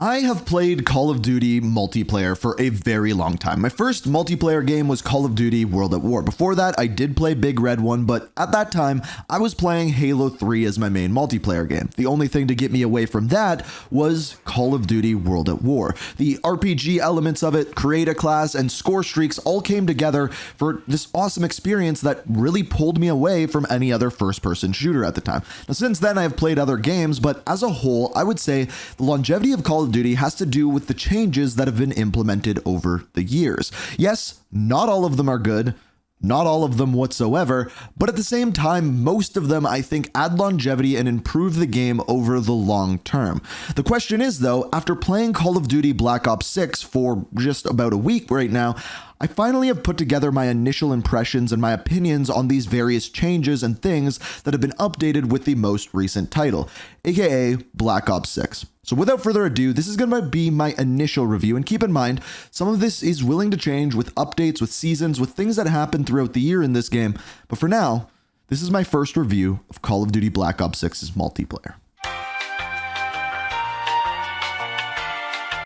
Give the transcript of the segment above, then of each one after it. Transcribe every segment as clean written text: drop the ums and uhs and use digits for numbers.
I have played Call of Duty multiplayer for a very long time. My first multiplayer game was Call of Duty World at War. Before that, I did play Big Red 1, but at that time, I was playing Halo 3 as my main multiplayer game. The only thing to get me away from that was Call of Duty World at War. The RPG elements of it, create a class, and score streaks all came together for this awesome experience that really pulled me away from any other first-person shooter at the time. Now, since then, I have played other games, but as a whole, I would say the longevity of Call of Duty has to do with the changes that have been implemented over the years. Yes, not all of them are good, not all of them whatsoever, but at the same time, most of them I think add longevity and improve the game over the long term. The question is though, after playing Call of Duty Black Ops 6 for just about a week right now, I finally have put together my initial impressions and my opinions on these various changes and things that have been updated with the most recent title, aka Black Ops 6. So without further ado, this is going to be my initial review, and keep in mind, some of this is willing to change with updates, with seasons, with things that happen throughout the year in this game, but for now, this is my first review of Call of Duty Black Ops 6's multiplayer.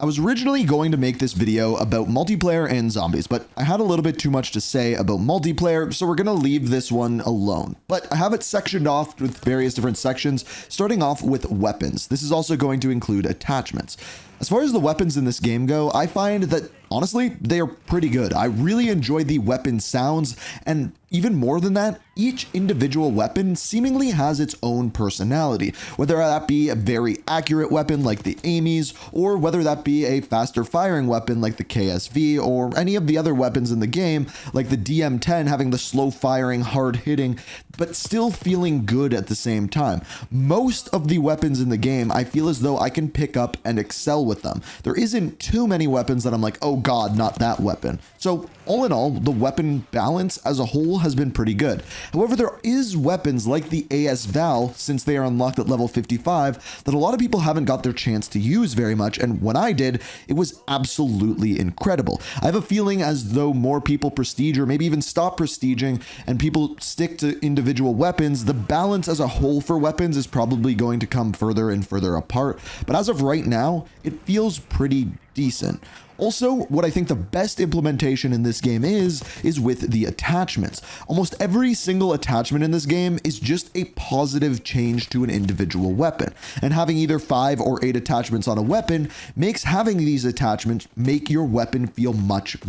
I was originally going to make this video about multiplayer and zombies, but I had a little bit too much to say about multiplayer, so we're going to leave this one alone. But I have it sectioned off with various different sections, starting off with weapons. This is also going to include attachments. As far as the weapons in this game go, I find that, honestly, they are pretty good. I really enjoy the weapon sounds, and even more than that, each individual weapon seemingly has its own personality, whether that be a very accurate weapon like the Amy's, or whether that be a faster firing weapon like the KSV, or any of the other weapons in the game like the DM10 having the slow firing, hard hitting, but still feeling good at the same time. Most of the weapons in the game, I feel as though I can pick up and excel with them. There isn't too many weapons that I'm like, oh god, not that weapon. So all in all, the weapon balance as a whole has been pretty good. However, there is weapons like the AS Val, since they are unlocked at level 55, that a lot of people haven't got their chance to use very much, and when I did, it was absolutely incredible. I have a feeling as though more people prestige or maybe even stop prestiging and people stick to individual weapons, the balance as a whole for weapons is probably going to come further and further apart, but as of right now, it feels pretty decent. Also, what I think the best implementation in this game is with the attachments. Almost every single attachment in this game is just a positive change to an individual weapon, and having either 5 or 8 attachments on a weapon makes having these attachments make your weapon feel much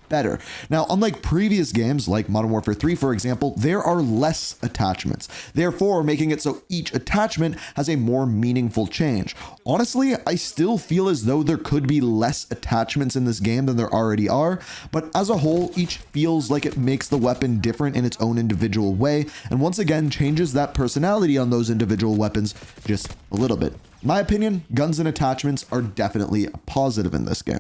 better. Now, unlike previous games like Modern Warfare 3, for example, there are less attachments, therefore making it so each attachment has a more meaningful change. Honestly, I still feel as though there could be less attachments in this game than there already are, but as a whole, each feels like it makes the weapon different in its own individual way, and once again changes that personality on those individual weapons just a little bit. In my opinion, guns and attachments are definitely a positive in this game.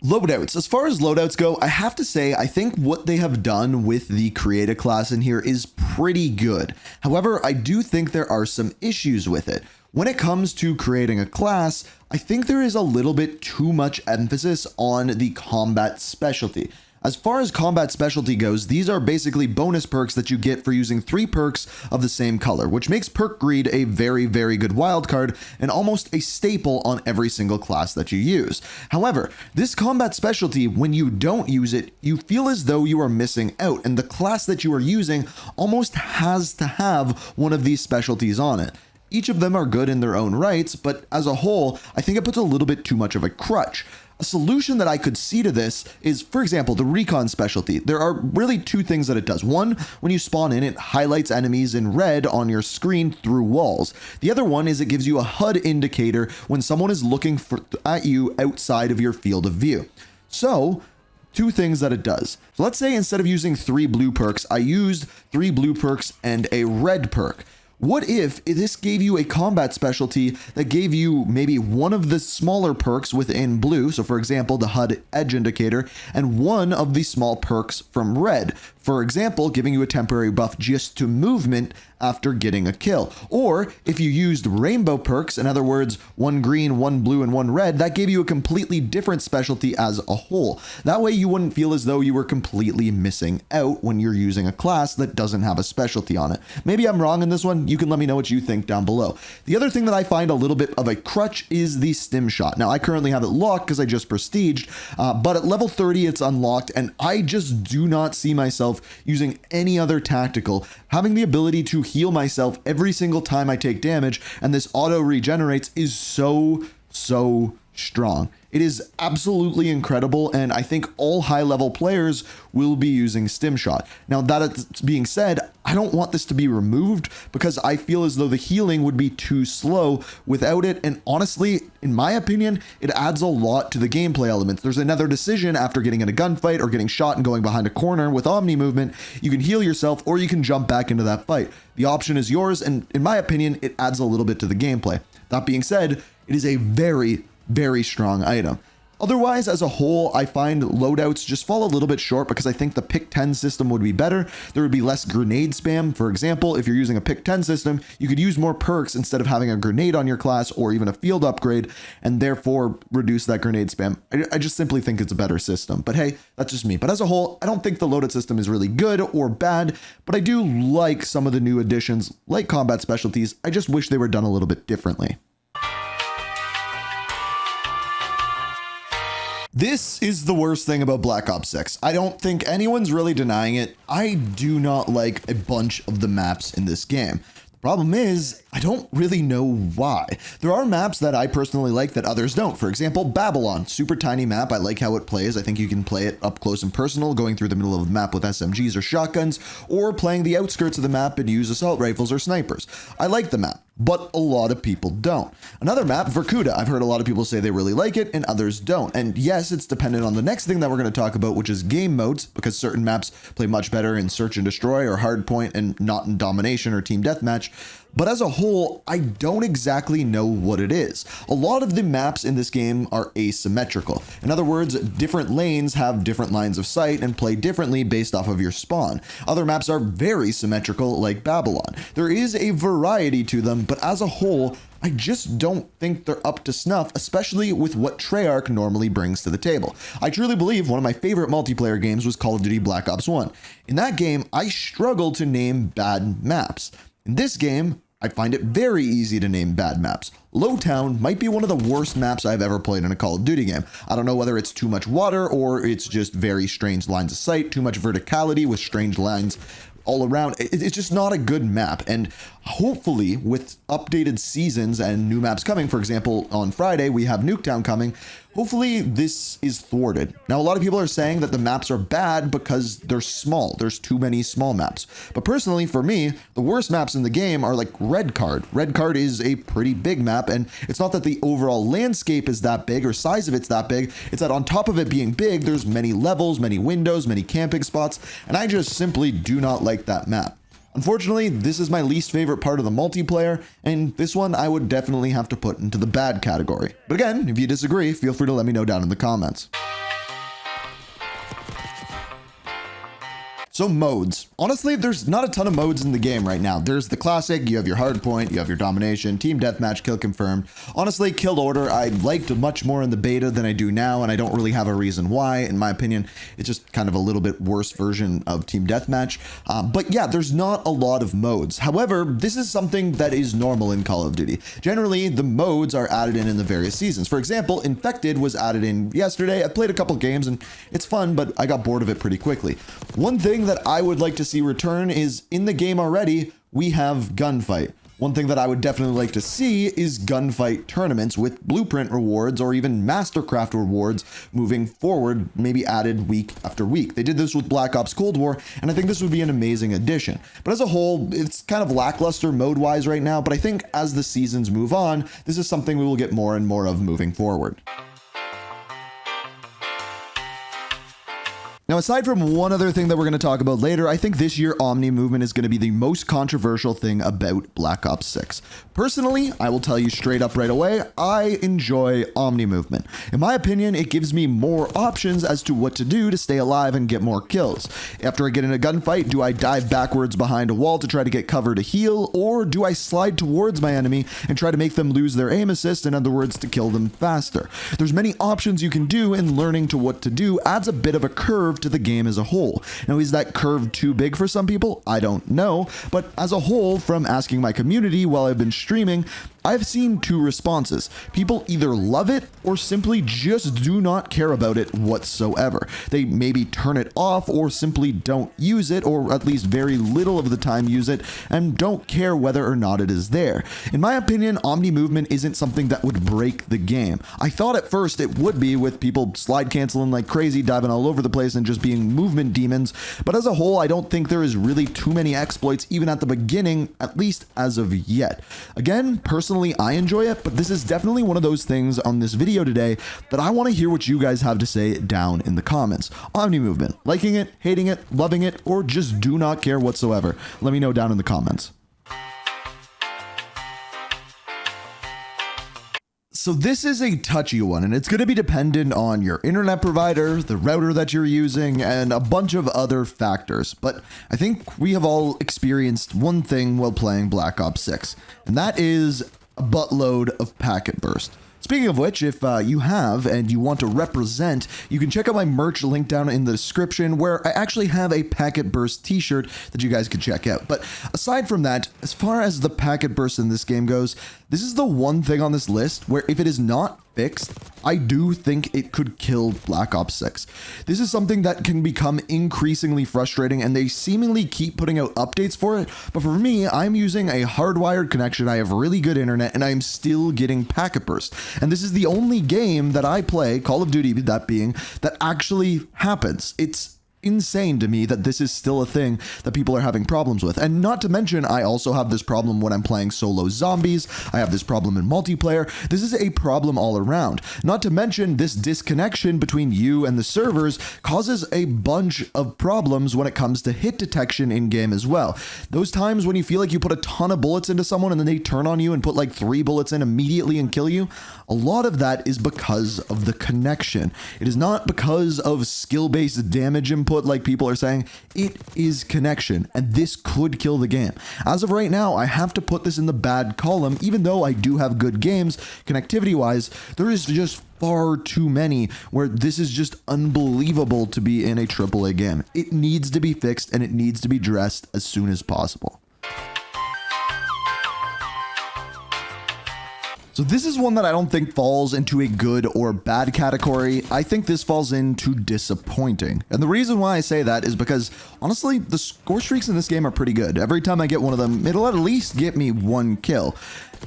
Loadouts. As far as loadouts go, I have to say, I think what they have done with the create a class in here is pretty good. However, I do think there are some issues with it. When it comes to creating a class, I think there is a little bit too much emphasis on the combat specialty. As far as combat specialty goes, these are basically bonus perks that you get for using 3 perks of the same color, which makes perk greed a very good wildcard and almost a staple on every single class that you use. However, this combat specialty, when you don't use it, you feel as though you are missing out, and the class that you are using almost has to have one of these specialties on it. Each of them are good in their own rights, but as a whole, I think it puts a little bit too much of a crutch. A solution that I could see to this is, for example, the recon specialty. There are really 2 things that it does. One, when you spawn in, it highlights enemies in red on your screen through walls. The other one is it gives you a HUD indicator when someone is looking at you outside of your field of view. So, 2 things that it does. So let's say instead of using 3 blue perks, I used 3 blue perks and a red perk. What if this gave you a combat specialty that gave you maybe one of the smaller perks within blue, so for example the HUD edge indicator, and one of the small perks from red? For example, giving you a temporary buff just to movement after getting a kill. Or if you used rainbow perks, in other words, one green, one blue, and one red, that gave you a completely different specialty as a whole. That way you wouldn't feel as though you were completely missing out when you're using a class that doesn't have a specialty on it. Maybe I'm wrong in this one. You can let me know what you think down below. The other thing that I find a little bit of a crutch is the stim shot. Now, I currently have it locked because I just prestiged, but at level 30, it's unlocked, and I just do not see myself using any other tactical. Having the ability to heal myself every single time I take damage, and this auto regenerates, is so strong. It is absolutely incredible, and I think all high-level players will be using Stim Shot. Now, that being said, I don't want this to be removed because I feel as though the healing would be too slow without it, and honestly, in my opinion, it adds a lot to the gameplay elements. There's another decision after getting in a gunfight or getting shot and going behind a corner with Omni Movement. You can heal yourself or you can jump back into that fight. The option is yours, and in my opinion, it adds a little bit to the gameplay. That being said, it is a very strong item. Otherwise, as a whole, I find loadouts just fall a little bit short because I think the pick 10 system would be better. There would be less grenade spam. For example, if you're using a pick 10 system, you could use more perks instead of having a grenade on your class or even a field upgrade, and therefore reduce that grenade spam. I just simply think it's a better system. But hey, that's just me. But as a whole, I don't think the loadout system is really good or bad, but I do like some of the new additions, like combat specialties. I just wish they were done a little bit differently. This is the worst thing about Black Ops 6. I don't think anyone's really denying it. I do not like a bunch of the maps in this game. The problem is, I don't really know why. There are maps that I personally like that others don't. For example, Babylon, super tiny map. I like how it plays. I think you can play it up close and personal, going through the middle of the map with SMGs or shotguns, or playing the outskirts of the map and use assault rifles or snipers. I like the map, but a lot of people don't. Another map, Vorkuta. I've heard a lot of people say they really like it and others don't. And yes, it's dependent on the next thing that we're going to talk about, which is game modes, because certain maps play much better in search and destroy or hardpoint and not in domination or team deathmatch. But as a whole, I don't exactly know what it is. A lot of the maps in this game are asymmetrical. In other words, different lanes have different lines of sight and play differently based off of your spawn. Other maps are very symmetrical, like Babylon. There is a variety to them, but as a whole, I just don't think they're up to snuff, especially with what Treyarch normally brings to the table. I truly believe one of my favorite multiplayer games was Call of Duty Black Ops 1. In that game, I struggled to name bad maps. In this game, I find it very easy to name bad maps. Lowtown might be one of the worst maps I've ever played in a Call of Duty game. I don't know whether it's too much water or it's just very strange lines of sight, too much verticality with strange lines all around. It's just not a good map. And hopefully with updated seasons and new maps coming, for example, on Friday, we have Nuketown coming. Hopefully this is thwarted. Now, a lot of people are saying that the maps are bad because they're small. There's too many small maps. But personally, for me, the worst maps in the game are like Red Card. Red Card is a pretty big map, and it's not that the overall landscape is that big or size of it's that big. It's that on top of it being big, there's many levels, many windows, many camping spots, and I just simply do not like that map. Unfortunately, this is my least favorite part of the multiplayer, and this one I would definitely have to put into the bad category. But again, if you disagree, feel free to let me know down in the comments. So modes. Honestly, there's not a ton of modes in the game right now. There's the classic, you have your hardpoint, you have your domination, team deathmatch, kill confirmed. Honestly, kill order, I liked much more in the beta than I do now, and I don't really have a reason why. In my opinion, it's just kind of a little bit worse version of team deathmatch. But yeah, there's not a lot of modes. However, this is something that is normal in Call of Duty. Generally, the modes are added in the various seasons. For example, Infected was added in yesterday. I played a couple games and it's fun, but I got bored of it pretty quickly. One thing that I would like to see return is in the game already, we have gunfight. One thing that I would definitely like to see is gunfight tournaments with blueprint rewards or even mastercraft rewards moving forward, maybe added week after week. They did this with Black Ops Cold War, and I think this would be an amazing addition. But as a whole, it's kind of lackluster mode-wise right now, but I think as the seasons move on, this is something we will get more and more of moving forward. Now, aside from one other thing that we're going to talk about later, I think this year Omni Movement is going to be the most controversial thing about Black Ops 6. Personally, I will tell you straight up right away, I enjoy Omni Movement. In my opinion, it gives me more options as to what to do to stay alive and get more kills. After I get in a gunfight, do I dive backwards behind a wall to try to get cover to heal, or do I slide towards my enemy and try to make them lose their aim assist, in other words, to kill them faster? There's many options you can do, and learning to what to do adds a bit of a curve to the game as a whole. Now, is that curve too big for some people? I don't know, but as a whole, from asking my community while I've been streaming, I've seen two responses. People either love it or simply just do not care about it whatsoever. They maybe turn it off or simply don't use it, or at least very little of the time use it, and don't care whether or not it is there. In my opinion, Omni Movement isn't something that would break the game. I thought at first it would be, with people slide canceling like crazy, diving all over the place and just being movement demons, but as a whole, I don't think there is really too many exploits even at the beginning, at least as of yet. Again, personally, I enjoy it, but this is definitely one of those things on this video today that I want to hear what you guys have to say down in the comments. Omni Movement, liking it, hating it, loving it, or just do not care whatsoever? Let me know down in the comments. So this is a touchy one, and it's going to be dependent on your internet provider, the router that you're using, and a bunch of other factors. But I think we have all experienced one thing while playing Black Ops 6, and that is a buttload of packet burst. Speaking of which, if you have and you want to represent, you can check out my merch link down in the description, where I actually have a Packet Burst t-shirt that you guys can check out. But aside from that, as far as the Packet Burst in this game goes, this is the one thing on this list where if it is not fixed, I do think it could kill Black Ops 6. This is something that can become increasingly frustrating, and they seemingly keep putting out updates for it, but for me, I'm using a hardwired connection, I have really good internet, and I'm still getting packet burst. And this is the only game that I play, Call of Duty that being, that actually happens. It's insane to me that this is still a thing that people are having problems with. And not to mention, I also have this problem when I'm playing solo zombies. I have this problem in multiplayer. This is a problem all around. Not to mention, this disconnection between you and the servers causes a bunch of problems when it comes to hit detection in game as well. Those times when you feel like you put a ton of bullets into someone and then they turn on you and put like 3 bullets in immediately and kill you, a lot of that is because of the connection. It is not because of skill-based damage input like people are saying. It is connection, and this could kill the game. As of right now, I have to put this in the bad column, even though I do have good games connectivity-wise. There is just far too many where this is just unbelievable to be in a AAA game. It needs to be fixed, and it needs to be addressed as soon as possible. So this is one that I don't think falls into a good or bad category. I think this falls into disappointing. And the reason why I say that is because, honestly, the score streaks in this game are pretty good. Every time I get one of them, it'll at least get me 1 kill.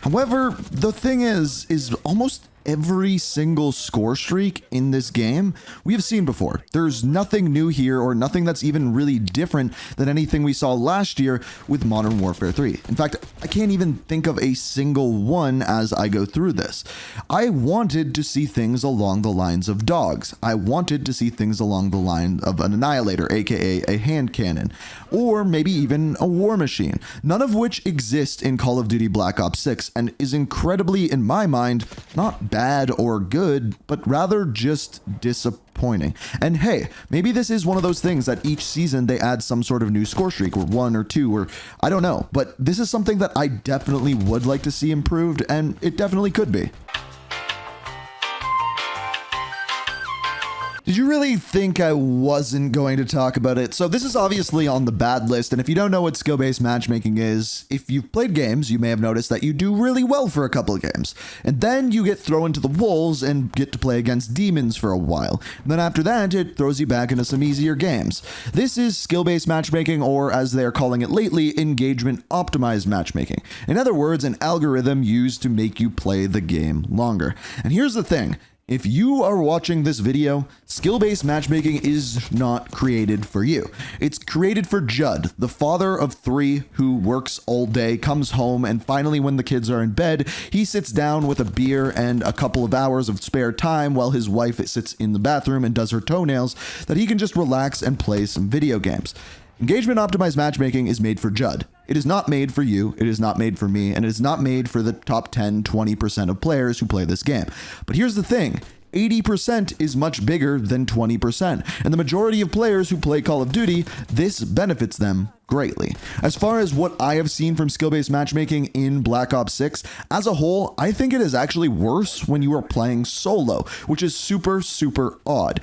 However, the thing is almost every single score streak in this game we have seen before. There's nothing new here, or nothing that's even really different than anything we saw last year with Modern Warfare 3. In fact, I can't even think of a single one as I go through this. I wanted to see things along the lines of dogs. I wanted to see things along the line of an Annihilator, aka a hand cannon, or maybe even a war machine, none of which exist in Call of Duty Black Ops 6, and is incredibly, in my mind, not bad or good, but rather just disappointing. And hey, maybe this is one of those things that each season they add some sort of new score streak, or 1 or 2, or I don't know, but this is something that I definitely would like to see improved, and it definitely could be. Did you really think I wasn't going to talk about it? So this is obviously on the bad list, and if you don't know what skill-based matchmaking is, if you've played games, you may have noticed that you do really well for a couple of games, and then you get thrown into the wolves and get to play against demons for a while. And then after that, it throws you back into some easier games. This is skill-based matchmaking, or as they're calling it lately, engagement-optimized matchmaking. In other words, an algorithm used to make you play the game longer. And here's the thing. If you are watching this video, skill-based matchmaking is not created for you. It's created for Judd, the father of 3 who works all day, comes home, and finally when the kids are in bed, he sits down with a beer and a couple of hours of spare time while his wife sits in the bathroom and does her toenails, that he can just relax and play some video games. Engagement optimized matchmaking is made for Judd. It is not made for you, it is not made for me, and it is not made for the top 10, 20% of players who play this game. But here's the thing, 80% is much bigger than 20%, and the majority of players who play Call of Duty, this benefits them greatly. As far as what I have seen from skill-based matchmaking in Black Ops 6, as a whole, I think it is actually worse when you are playing solo, which is super, super odd.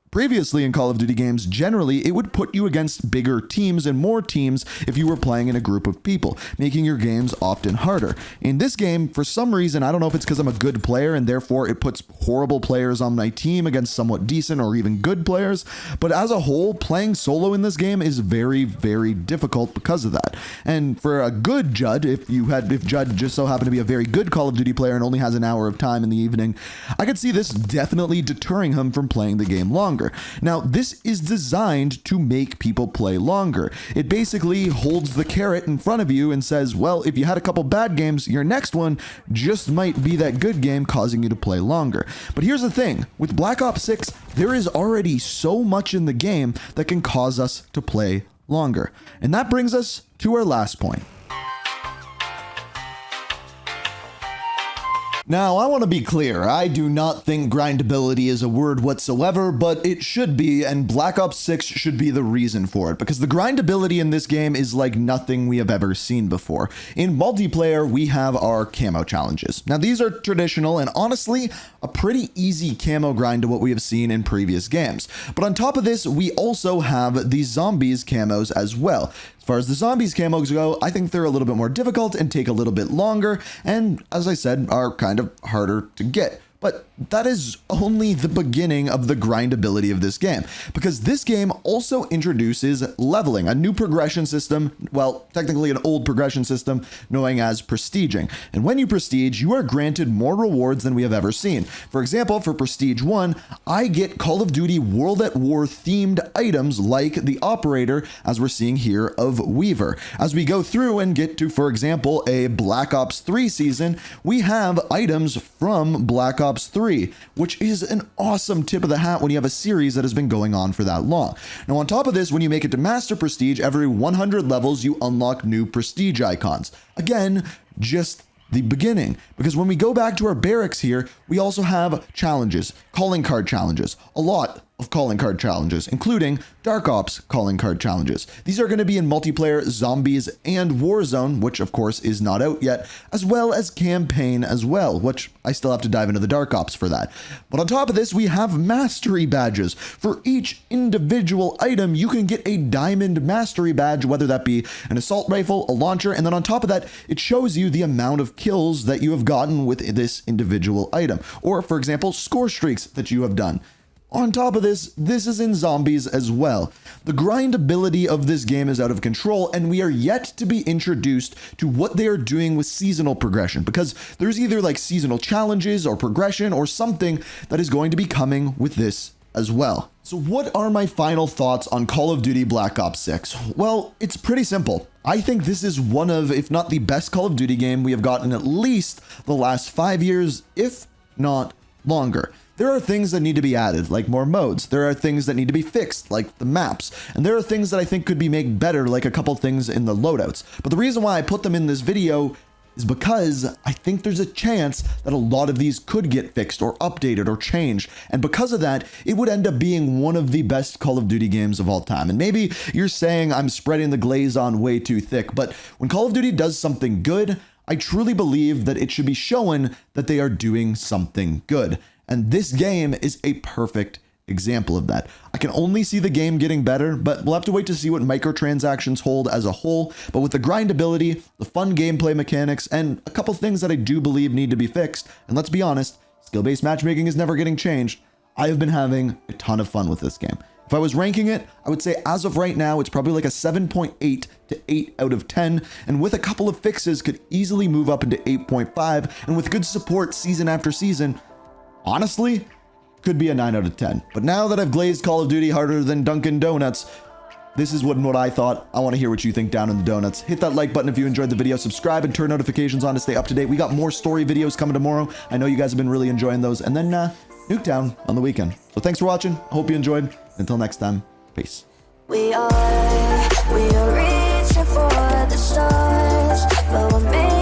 Previously in Call of Duty games, generally, it would put you against bigger teams and more teams if you were playing in a group of people, making your games often harder. In this game, for some reason, I don't know if it's because I'm a good player and therefore it puts horrible players on my team against somewhat decent or even good players, but as a whole, playing solo in this game is very, very difficult because of that. And for a good Judd, if Judd just so happened to be a very good Call of Duty player and only has an hour of time in the evening, I could see this definitely deterring him from playing the game longer. Now, this is designed to make people play longer. It basically holds the carrot in front of you and says, well, if you had a couple bad games, your next one just might be that good game causing you to play longer. But here's the thing, with Black Ops 6, there is already so much in the game that can cause us to play longer. And that brings us to our last point. Now, I want to be clear, I do not think grindability is a word whatsoever, but it should be, and Black Ops 6 should be the reason for it, because the grindability in this game is like nothing we have ever seen before. In multiplayer, we have our camo challenges. Now, these are traditional and honestly, a pretty easy camo grind to what we have seen in previous games. But on top of this, we also have the zombies camos as well. As far as the zombies camos go, I think they're a little bit more difficult and take a little bit longer, and as I said, are kind of harder to get. But that is only the beginning of the grindability of this game, because this game also introduces leveling, a new progression system, well, technically an old progression system known as prestiging. And when you prestige, you are granted more rewards than we have ever seen. For example, for Prestige 1, I get Call of Duty World at War themed items like the Operator, as we're seeing here, of Weaver. As we go through and get to, for example, a Black Ops 3 season, we have items from Black Ops 3, which is an awesome tip of the hat when you have a series that has been going on for that long. Now, on top of this, when you make it to Master Prestige, every 100 levels, you unlock new prestige icons. Again, just the beginning, because when we go back to our barracks here, we also have challenges, calling card challenges, a lot of calling card challenges, including Dark Ops calling card challenges. These are going to be in multiplayer, zombies, and Warzone, which of course is not out yet, as well as campaign as well, which I still have to dive into the Dark Ops for that. But on top of this, we have mastery badges. For each individual item, you can get a diamond mastery badge, whether that be an assault rifle, a launcher, and then on top of that, it shows you the amount of kills that you have gotten with this individual item. Or, for example, score streaks that you have done. On top of this, this is in zombies as well. The grindability of this game is out of control, and we are yet to be introduced to what they are doing with seasonal progression, because there's either like seasonal challenges or progression or something that is going to be coming with this as well. So what are my final thoughts on Call of Duty Black Ops 6? Well, it's pretty simple. I think this is one of, if not the best Call of Duty game we have gotten at least the last 5 years, if not longer. There are things that need to be added, like more modes. There are things that need to be fixed, like the maps. And there are things that I think could be made better, like a couple things in the loadouts. But the reason why I put them in this video is because I think there's a chance that a lot of these could get fixed or updated or changed. And because of that, it would end up being one of the best Call of Duty games of all time. And maybe you're saying I'm spreading the glaze on way too thick, but when Call of Duty does something good, I truly believe that it should be shown that they are doing something good. And this game is a perfect example of that. I can only see the game getting better, but we'll have to wait to see what microtransactions hold as a whole. But with the grindability, the fun gameplay mechanics, and a couple things that I do believe need to be fixed, and let's be honest, skill-based matchmaking is never getting changed, I have been having a ton of fun with this game. If I was ranking it, I would say as of right now, it's probably like a 7.8 to 8 out of 10, and with a couple of fixes could easily move up into 8.5, and with good support season after season, honestly, could be a 9 out of 10. But now that I've glazed Call of Duty harder than Dunkin' Donuts, this is what I thought. I want to hear what you think down in the donuts. Hit that like button if you enjoyed the video. Subscribe and turn notifications on to stay up to date. We got more story videos coming tomorrow. I know you guys have been really enjoying those. And then Nuketown on the weekend. So thanks for watching. I hope you enjoyed. Until next time, peace. We are reaching for the stars, but we're made